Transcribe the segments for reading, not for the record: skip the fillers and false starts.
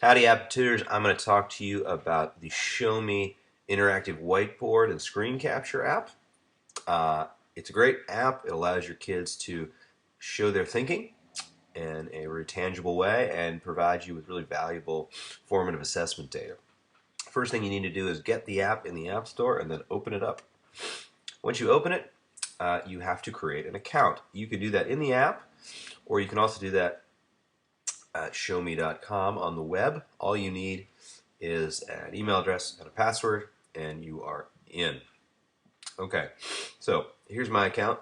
Howdy App Tutors, I'm going to talk to you about the ShowMe Interactive Whiteboard and Screen Capture app. It's a great app. It allows your kids to show their thinking in a very tangible way and provides you with really valuable formative assessment data. First thing you need to do is get the app in the App Store and then open it up. Once you open it, you have to create an account. You can do that in the app, or you can also do that at ShowMe.com on the web. All you need is an email address and a password, and you are in. Okay, so here's my account.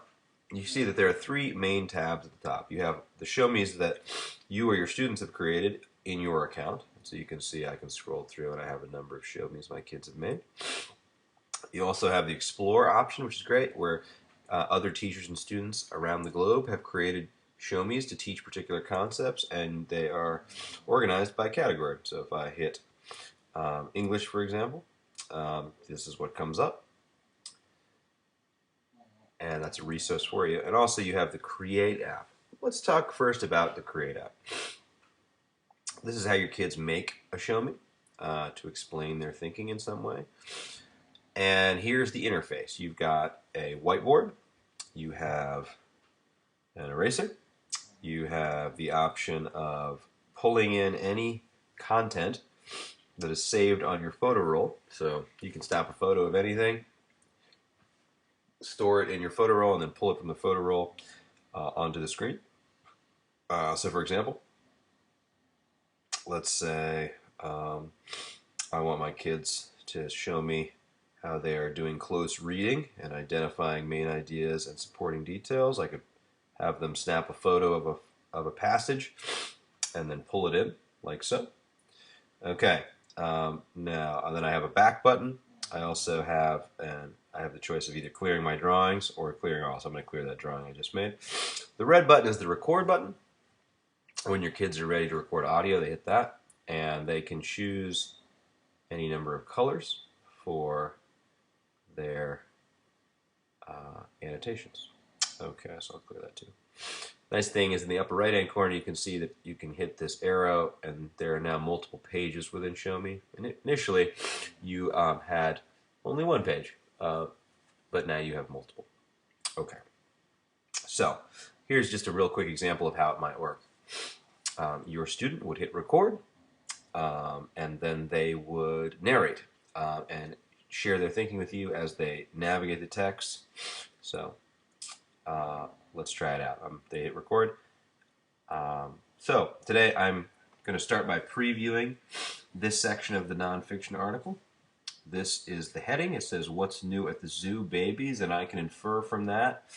You see that there are three main tabs at the top. You have the ShowMe's that you or your students have created in your account. So you can see I can scroll through and I have a number of ShowMe's my kids have made. You also have the Explore option, which is great, where other teachers and students around the globe have created ShowMe's to teach particular concepts, and they are organized by category. So if I hit English, for example, this is what comes up, and that's a resource for you. And also you have the Create app. Let's talk first about the Create app. This is how your kids make a ShowMe to explain their thinking in some way. And here's the interface. You've got a whiteboard, you have an eraser, you have the option of pulling in any content that is saved on your photo roll. So you can snap a photo of anything, store it in your photo roll, and then pull it from the photo roll onto the screen. So for example, let's say I want my kids to show me how they are doing close reading and identifying main ideas and supporting details. I could have them snap a photo of a passage and then pull it in like so. Okay, now and then I have a back button. I also have the choice of either clearing my drawings or clearing all. So I'm going to clear that drawing I just made. The red button is the record button. When your kids are ready to record audio, they hit that, and they can choose any number of colors for their annotations. Okay, so I'll clear that too. Nice thing is in the upper right hand corner you can see that you can hit this arrow and there are now multiple pages within ShowMe. And initially you had only one page, but now you have multiple. Okay, so here's just a real quick example of how it might work. Your student would hit record and then they would narrate and share their thinking with you as they navigate the text. So let's try it out. They hit record. So today I'm going to start by previewing this section of the nonfiction article. This is the heading. It says, "What's new at the zoo, babies?" And I can infer from that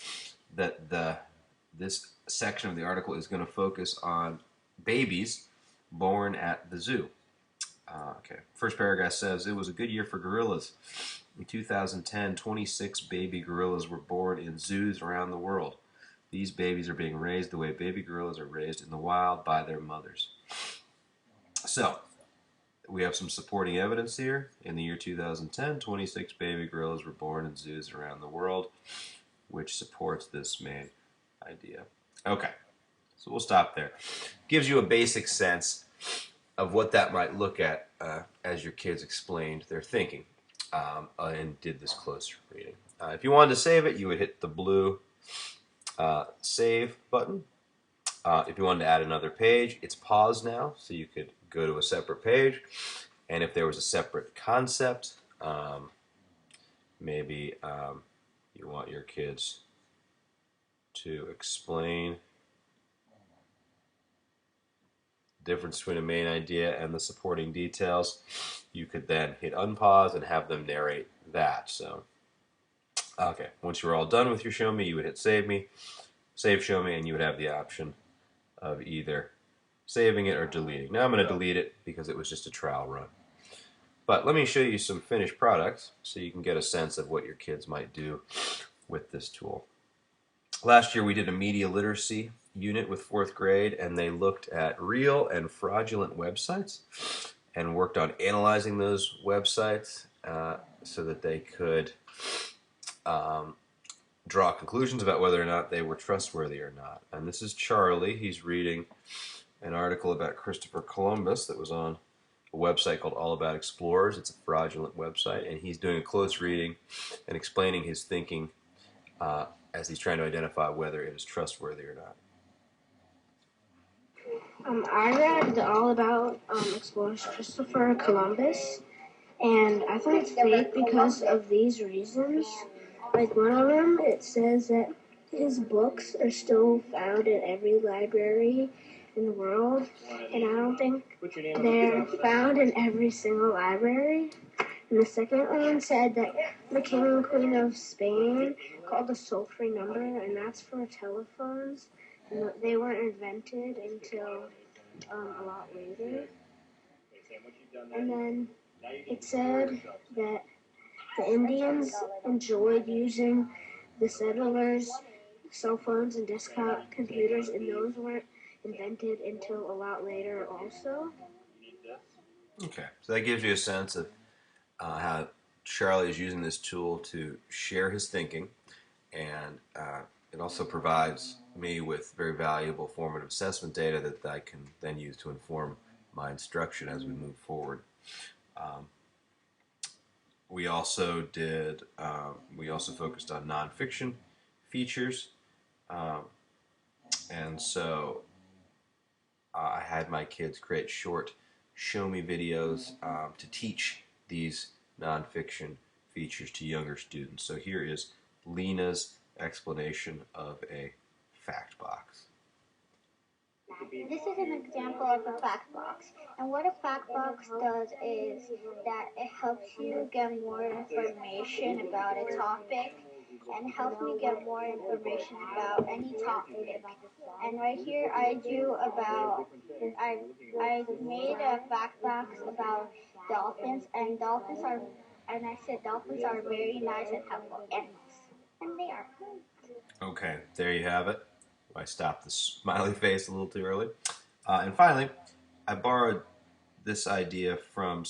this section of the article is going to focus on babies born at the zoo. Okay. First paragraph says, "It was a good year for gorillas. In 2010, 26 baby gorillas were born in zoos around the world. These babies are being raised the way baby gorillas are raised in the wild by their mothers." So, we have some supporting evidence here. In the year 2010, 26 baby gorillas were born in zoos around the world, which supports this main idea. Okay, so we'll stop there. Gives you a basic sense of what that might look at as your kids explained their thinking and did this close reading. If you wanted to save it, you would hit the blue save button. If you wanted to add another page, it's paused now, so you could go to a separate page. And if there was a separate concept, maybe you want your kids to explain difference between a main idea and the supporting details, you could then hit unpause and have them narrate that. So, okay, once you're all done with your ShowMe, you would hit save ShowMe, and you would have the option of either saving it or deleting. Now I'm going to delete it because it was just a trial run. But let me show you some finished products so you can get a sense of what your kids might do with this tool. Last year we did a media literacy unit with 4th grade, and they looked at real and fraudulent websites and worked on analyzing those websites so that they could draw conclusions about whether or not they were trustworthy or not. And this is Charlie. He's reading an article about Christopher Columbus that was on a website called All About Explorers. It's a fraudulent website, and he's doing a close reading and explaining his thinking as he's trying to identify whether it is trustworthy or not. I read all about explorers Christopher Columbus, and I thought it's fake because of these reasons. Like one of them, it says that his books are still found in every library in the world, and I don't think they're found in every single library. And the second one said that the King and Queen of Spain called the toll-free number, and that's for telephones. And they weren't invented until a lot later. And then it said that the Indians enjoyed using the settlers' cell phones and desktop computers, and those weren't invented until a lot later also. Okay, so that gives you a sense of how Charlie is using this tool to share his thinking, and it also provides me with very valuable formative assessment data that I can then use to inform my instruction as we move forward. We also focused on nonfiction features, and so I had my kids create short show me videos to teach these nonfiction features to younger students. So here is Lena's explanation of a fact box. This is an example of a fact box. And what a fact box does is that it helps you get more information about a topic and helps me get more information about any topic. And right here I made a fact box about dolphins, and I said dolphins are very nice and helpful animals. And they are. Okay, there you have it. I stopped the smiley face a little too early. And finally, I borrowed this idea from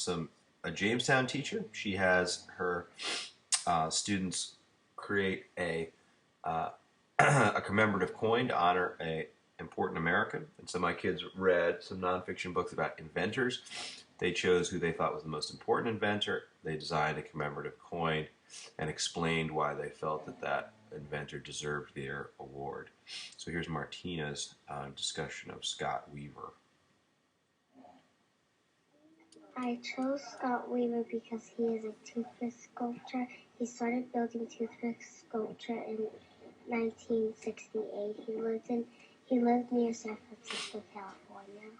a Jamestown teacher. She has her students create a a commemorative coin to honor a important American. And so my kids read some nonfiction books about inventors. They chose who they thought was the most important inventor. They designed a commemorative coin and explained why they felt that inventor deserved their award. So here's Martina's discussion of Scott Weaver. I chose Scott Weaver because he is a toothpick sculptor. He started building toothpick sculpture in 1968. He lived near San Francisco, California.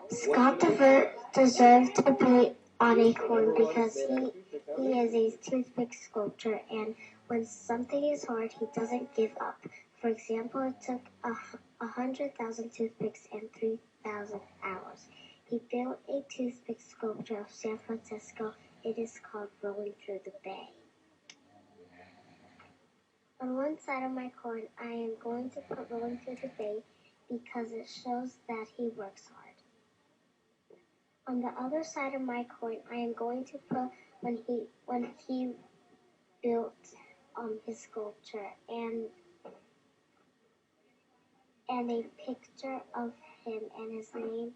Scott deserved to be on a coin because he is a toothpick sculptor, and when something is hard, he doesn't give up. For example, it took 100,000 toothpicks and 3,000 hours. He built a toothpick sculpture of San Francisco. It is called Rolling Through the Bay. On one side of my coin, I am going to put Rolling Through the Bay because it shows that he works hard. On the other side of my coin, I am going to put when he built his sculpture and a picture of him and his name.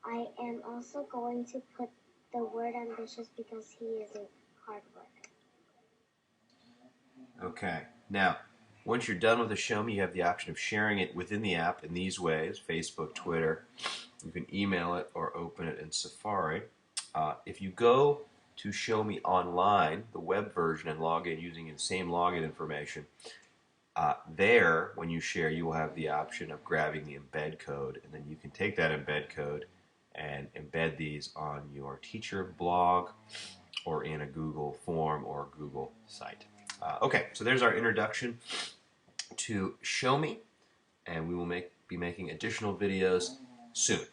I am also going to put the word ambitious because he is a hard worker. Okay, now once you're done with the Show Me, you have the option of sharing it within the app in these ways: Facebook, Twitter. You can email it or open it in Safari. If you go to Show Me Online, the web version, and log in using the same login information, there, when you share, you will have the option of grabbing the embed code, and then you can take that embed code and embed these on your teacher blog or in a Google form or Google site. Okay, so there's our introduction to Show Me, and we will be making additional videos soon.